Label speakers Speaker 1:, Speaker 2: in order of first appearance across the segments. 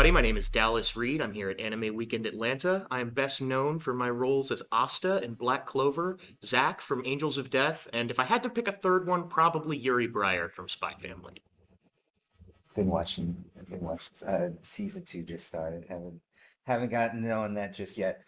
Speaker 1: everybody. My name is Dallas Reid. I'm here at Anime Weekend Atlanta. I am best known for my roles as Asta in Black Clover, Zack from Angels of Death, and if I had to pick a third one, probably Yuri Breyer from Spy Family.
Speaker 2: Been watching. Season 2 just started. Haven't gotten on that just yet.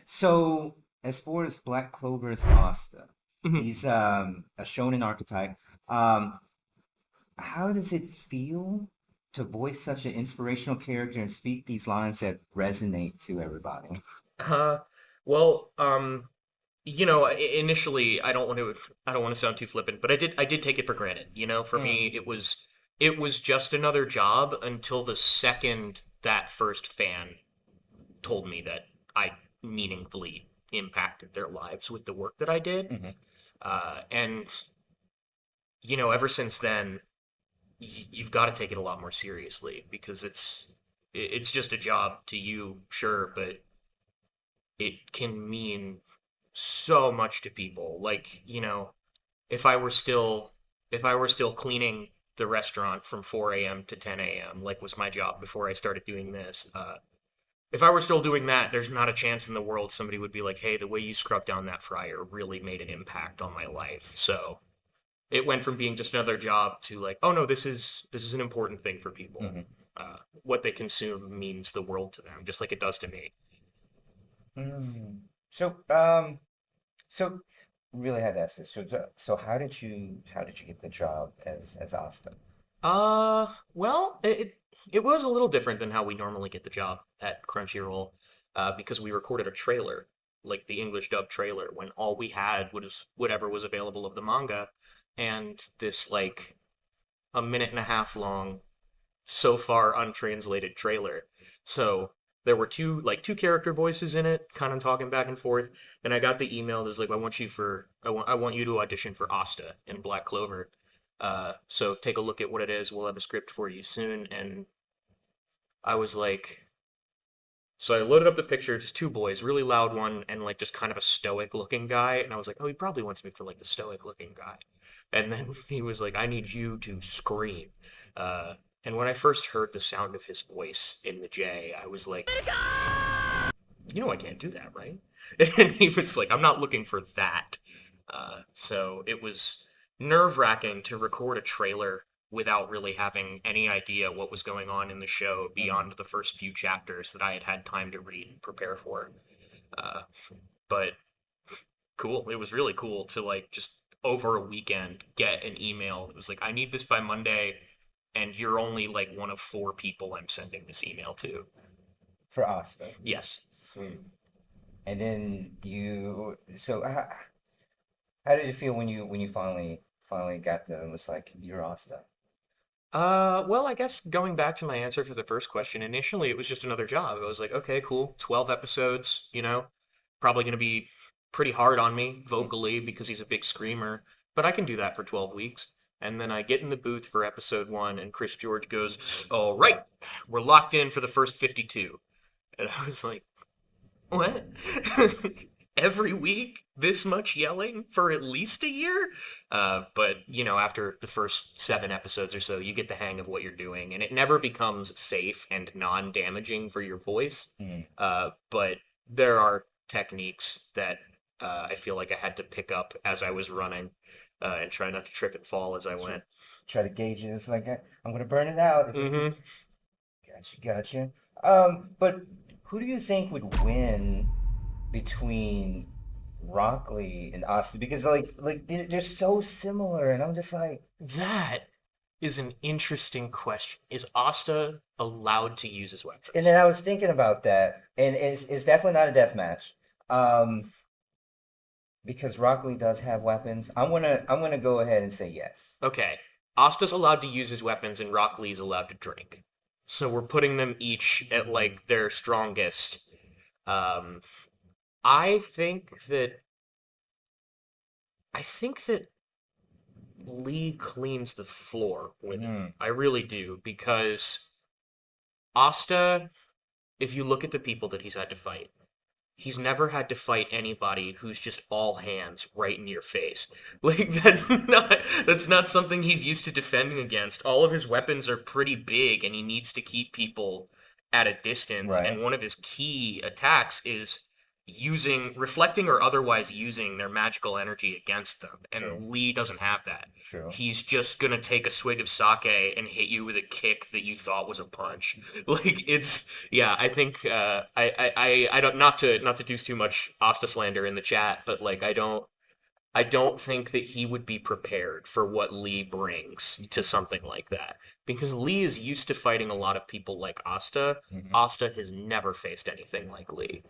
Speaker 2: So as far as Black Clover's Asta,
Speaker 1: Mhm.
Speaker 2: he's a shonen archetype. Um, how does it feel to voice such an inspirational character and speak these lines that resonate to everybody?
Speaker 1: Uh, well, initially I don't want to sound too flippant, but I did take it for granted. For
Speaker 2: Mm,
Speaker 1: me it was just another job until the second that first fan told me that I meaningfully impacted their lives with the work that I did.
Speaker 2: hmm
Speaker 1: And ever since then, you've got to take it a lot more seriously because it's just a job to you, sure, but it can mean so much to people. Like, if I were still if I were still cleaning the restaurant from 4 a.m. to 10 a.m., like was my job before I started doing this, if I were still doing that, there's not a chance in the world somebody would be like, "Hey, the way you scrubbed down that fryer really made an impact on my life." So it went from being just another job to like, oh no, this is an important thing for people.
Speaker 2: hmm
Speaker 1: What they consume means the world to them, just like it does to me.
Speaker 2: Mm. So really had to ask this. So how did you get the job as Asta?
Speaker 1: Well, it was a little different than how we normally get the job at Crunchyroll, because we recorded a trailer, like the English dub trailer, when all we had was whatever was available of the manga, and this like a minute and a half long, so far untranslated trailer. So there were two character voices in it, kind of talking back and forth. And I got the email that was like, I want you to audition for Asta in Black Clover. So take a look at what it is. We'll have a script for you soon. And I was like, so I loaded up the picture, just two boys, really loud one, and like just kind of a stoic looking guy. And I was like, oh, he probably wants me for like the stoic looking guy. And then he was like, I need you to scream. Uh, and when I first heard the sound of his voice in the J, I was like, I can't do that, right? And he was like, I'm not looking for that. So it was nerve wracking to record a trailer without really having any idea what was going on in the show
Speaker 2: Mhm.
Speaker 1: beyond the first few chapters that I had had time to read and prepare for. Uh, but cool. It was really cool to like just over a weekend get an email that was like, I need this by Monday, and you're only like one of four people I'm sending this email to.
Speaker 2: For Asta.
Speaker 1: Yes.
Speaker 2: Sweet. And then so how did it feel when you finally got them? It was like you're Asta.
Speaker 1: Well, I guess going back to my answer for the first question, initially it was just another job. I was like, okay, cool, 12 episodes, probably going to be pretty hard on me
Speaker 2: Mm.
Speaker 1: vocally because he's a big screamer, but I can do that for 12 weeks. And then I get in the booth for episode one, and Chris George goes, all right, we're locked in for the first 52. And I was like, what? Every week, this much yelling for at least a year? But, after the first 7 episodes or so, you get the hang of what you're doing, and it never becomes safe and non damaging for your voice.
Speaker 2: Mm.
Speaker 1: But there are techniques that I feel like I had to pick up as I was running, and try not to trip and fall as I
Speaker 2: Tr-
Speaker 1: went.
Speaker 2: Try to gauge it. It's like I'm gonna burn it out.
Speaker 1: Mm-hmm.
Speaker 2: Gotcha. But who do you think would win between Rockley and Asta? Because like they're so similar, and I'm just like,
Speaker 1: That is an interesting question. Is Asta allowed to use his
Speaker 2: and
Speaker 1: weapons?
Speaker 2: then I was thinking about that, and it's definitely not a death match. Um, because Rockley does have weapons. I'm gonna go ahead and say yes.
Speaker 1: Okay, Asta's allowed to use his weapons and Rock Lee's allowed to drink. So we're putting them each at
Speaker 2: Mm,
Speaker 1: like their strongest. Um, I think that I think that Lee cleans the floor with him.
Speaker 2: mm,
Speaker 1: I really do because Asta, if you look at the people that he's had to fight, he's never had to fight anybody who's just all hands right in your face. Like that's not something he's used to defending against. All of his weapons are pretty big and he needs to keep people at a distance,
Speaker 2: Right.
Speaker 1: and one of his key attacks is using reflecting or otherwise using their magical energy against them.
Speaker 2: True.
Speaker 1: And Lee doesn't have that.
Speaker 2: True.
Speaker 1: He's just gonna take a swig of sake and hit you with a kick that you thought was a punch. Like it's yeah, I think I don't not to do too much Asta slander in the chat, but like I don't think that he would be prepared for what Lee brings to something like that. Because Lee is used to fighting a lot of people like Asta.
Speaker 2: Hmm.
Speaker 1: Asta has never faced anything like Lee.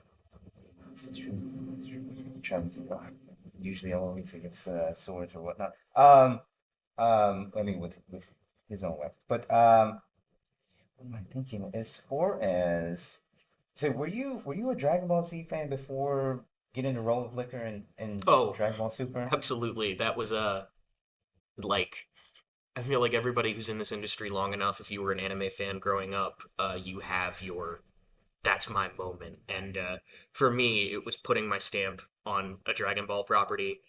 Speaker 2: This is true. It's true. I'm trying to think. Usually, always against swords or whatnot. I mean, with his own weapons. But what am I thinking? As far as so, were you a Dragon Ball Z fan before getting into Roll of Liquor and
Speaker 1: Oh,
Speaker 2: Dragon Ball Super?
Speaker 1: absolutely. That was like I feel like everybody who's in this industry long enough, if you were an anime fan growing up, you have your that's my moment. And for me, it was putting my stamp on a Dragon Ball property.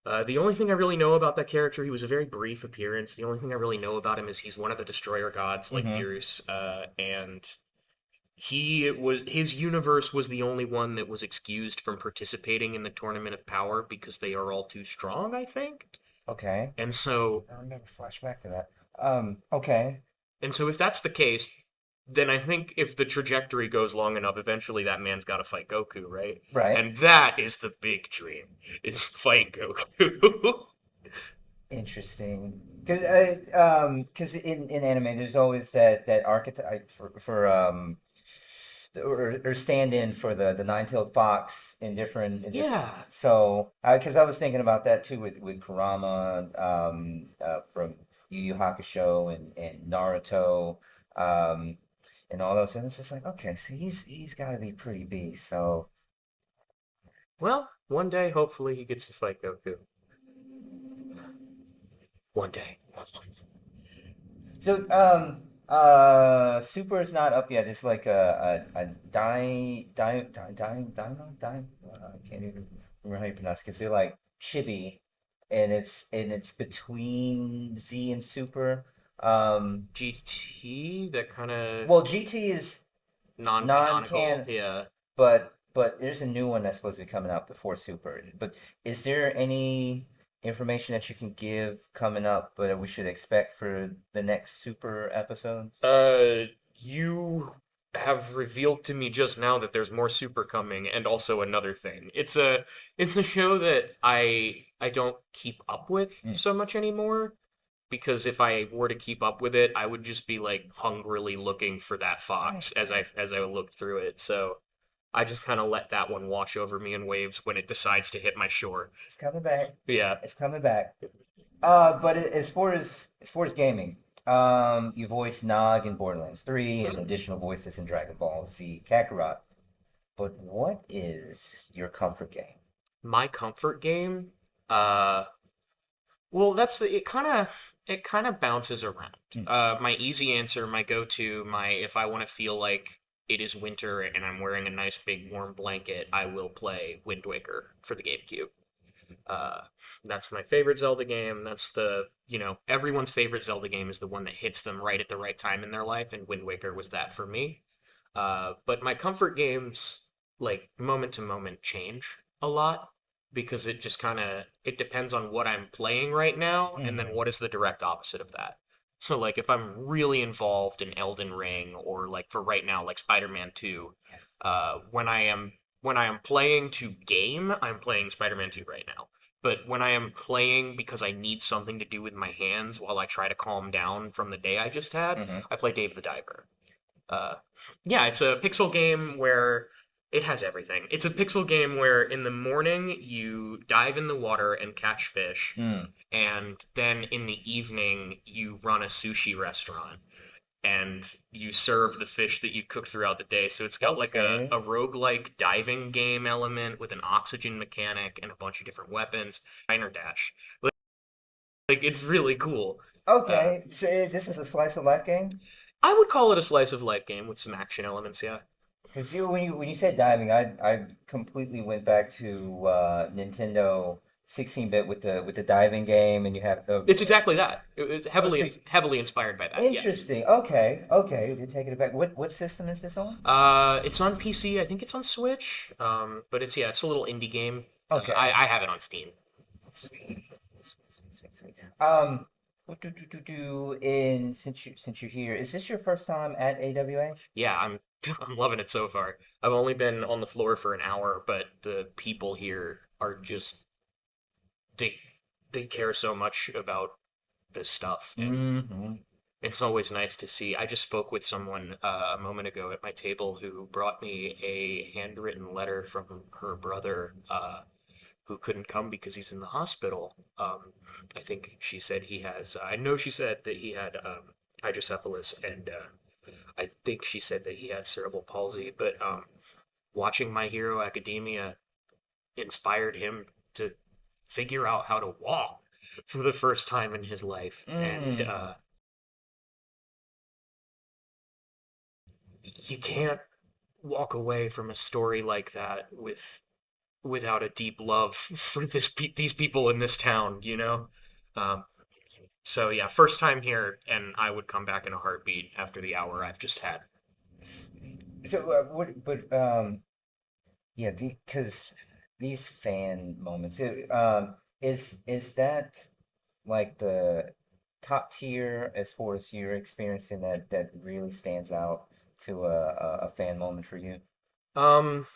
Speaker 1: The only thing I really know about that character, he was a very brief appearance. The only thing I really know about him is he's one of the destroyer gods, like
Speaker 2: Mm-hmm.
Speaker 1: Beerus, and his universe was the only one that was excused from participating in the Tournament of Power because they are all too strong, I think.
Speaker 2: Okay.
Speaker 1: And so
Speaker 2: I remember flashback to that. Okay.
Speaker 1: and so if that's the case, then I think if the trajectory goes long enough, eventually that man's got to fight Goku, right?
Speaker 2: Right.
Speaker 1: And that is the big dream, is fight Goku.
Speaker 2: Interesting. Because in anime, there's always that archetype or stand in for the nine-tailed fox in different.
Speaker 1: Yeah.
Speaker 2: So, because I was thinking about that too with Kurama, from Yu Yu Hakusho and Naruto, um, and all those. And it's just like, okay, so he's got to be pretty beast. So,
Speaker 1: Well, one day, hopefully, he gets to fight Goku. One day.
Speaker 2: Super is not up yet. It's like a dime. I can't even remember how you pronounce it because they're like chibi, and it's between Z and Super. Um,
Speaker 1: GT, that kind of
Speaker 2: well, GT is
Speaker 1: non-canonical.
Speaker 2: non-can,
Speaker 1: Yeah.
Speaker 2: but there's a new one that's supposed to be coming out before Super. But is there any information that you can give coming up, but we should expect for the next Super episodes?
Speaker 1: You have revealed to me just now that there's more Super coming, and also another thing. It's a show that I don't keep up with
Speaker 2: Mm.
Speaker 1: so much anymore because if I were to keep up with it, I would just be like hungrily looking for that
Speaker 2: Right,
Speaker 1: fox
Speaker 2: right.
Speaker 1: as I looked through it. So I just kind of let that one wash over me in waves when it decides to hit my shore.
Speaker 2: It's coming back.
Speaker 1: Yeah.
Speaker 2: It's coming back. But as far as gaming, you voiced Nog in Borderlands 3 and additional voices in Dragon Ball Z Kakarot. But what is your comfort game?
Speaker 1: My comfort game, uh, well, that's it kind of bounces around.
Speaker 2: Hmm.
Speaker 1: My easy answer, my go-to, my if I want to feel like it is winter and I'm wearing a nice big warm blanket, I will play Wind Waker for the GameCube. Uh, that's my favorite Zelda game. That's everyone's favorite Zelda game is the one that hits them right at the right time in their life, and Wind Waker was that for me. But my comfort games, like moment to moment, change a lot because it just kind of it depends on what I'm playing right now, and then
Speaker 2: Hmm.
Speaker 1: what is the direct opposite of that. So like if I'm really involved in Elden Ring or like for right now like Spider-Man 2,
Speaker 2: Yes.
Speaker 1: when I am playing to game, I'm playing Spider-Man 2 right now. But when I am playing because I need something to do with my hands while I try to calm down from the day I just had,
Speaker 2: Hmm.
Speaker 1: I play Dave the Diver. Uh, yeah, it's a pixel game where it has everything. It's a pixel game where in the morning you dive in the water and catch fish,
Speaker 2: Mm.
Speaker 1: and then in the evening you run a sushi restaurant and you serve the fish that you cook throughout the day. So it's got like
Speaker 2: Okay.
Speaker 1: a roguelike diving game element with an oxygen mechanic and a bunch of different weapons. Diner Dash. Like it's really cool. Uh,
Speaker 2: Okay. So this is a slice of life game?
Speaker 1: I would call it a slice of life game with some action elements, yeah.
Speaker 2: Because when you said diving, I completely went back to Nintendo 16-bit with the diving game, and you have the
Speaker 1: It's exactly that. It's
Speaker 2: oh, so
Speaker 1: heavily inspired by that. Yeah.
Speaker 2: interesting. Okay, okay, you're taking it back. What system is this on?
Speaker 1: It's on PC. I think it's on Switch. But it's a little indie game.
Speaker 2: Okay.
Speaker 1: I have it on Steam.
Speaker 2: Sweet, sweet, sweet, sweet, sweet. What in since you're here, is this your first time at AWA?
Speaker 1: Yeah, I'm I'm loving it so far. I've only been on the floor for an hour, but the people here are just they they care so much about this stuff, and
Speaker 2: Mm-hmm.
Speaker 1: it's always nice to see. I just spoke with someone a moment ago at my table who brought me a handwritten letter from her brother, who couldn't come because he's in the hospital. I think she said he has. I know she said that he had hydrocephalus, and I think she said that he had cerebral palsy. But watching My Hero Academia inspired him to figure out how to walk for the first time in his life, and
Speaker 2: Mm.
Speaker 1: you can't walk away from a story like that without a deep love for these people in this town, you know. Um, so yeah, first time here, and I would come back in a heartbeat after the hour I've just had.
Speaker 2: So what? But yeah, because these fan moments, is that like the top tier as far as you're experiencing that really stands out to a fan moment for you?
Speaker 1: Um,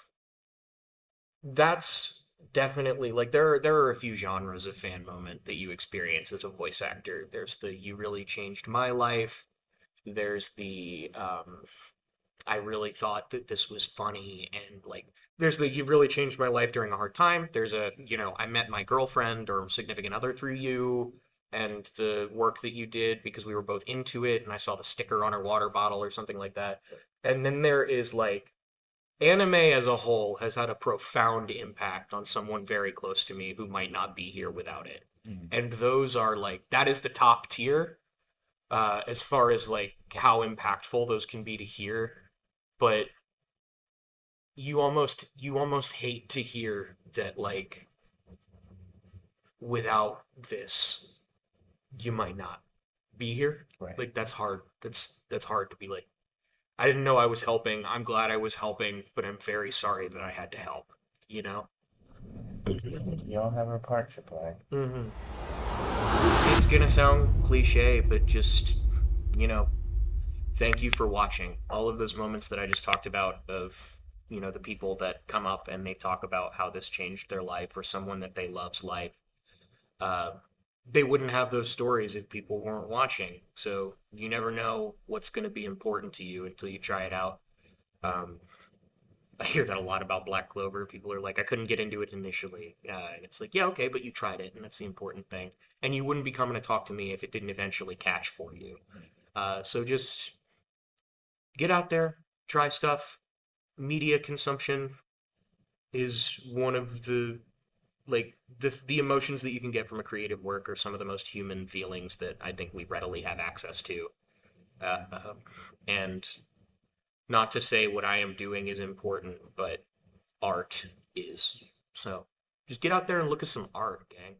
Speaker 1: that's definitely like there are a few genres of fan moment that you experience as a voice actor. There's the "you really changed my life." There's the I really thought that this was funny, and like there's the "you really changed my life during a hard time." There's a, I met my girlfriend or significant other through you, and the work that you did because we were both into it, and I saw the sticker on her water bottle or something like that. And then there is like anime as a whole has had a profound impact on someone very close to me who might not be here without it.
Speaker 2: Mm.
Speaker 1: And those are like that is the top tier, as far as like how impactful those can be to hear. But you almost hate to hear that like without this you might not be here.
Speaker 2: Right.
Speaker 1: Like that's hard. That's hard to be like, I didn't know I was helping. I'm glad I was helping, but I'm very sorry that I had to help, you know?
Speaker 2: We all have our parts to play.
Speaker 1: Mm-hmm. It's gonna sound cliche, but just, you know, thank you for watching. All of those moments that I just talked about of, the people that come up and they talk about how this changed their life or someone that they love's life. Uh, they wouldn't have those stories if people weren't watching. So you never know what's going to be important to you until you try it out. Um, I hear that a lot about Black Clover. People are like, I couldn't get into it initially. And it's like, yeah, okay, but you tried it, and that's the important thing. And you wouldn't be coming to talk to me if it didn't eventually catch for you. So just get out there, try stuff. Media consumption is one of the emotions that you can get from a creative work are some of the most human feelings that I think we readily have access to. Uh, uh, and not to say what I am doing is important, but art is. So just get out there and look at some art, gang.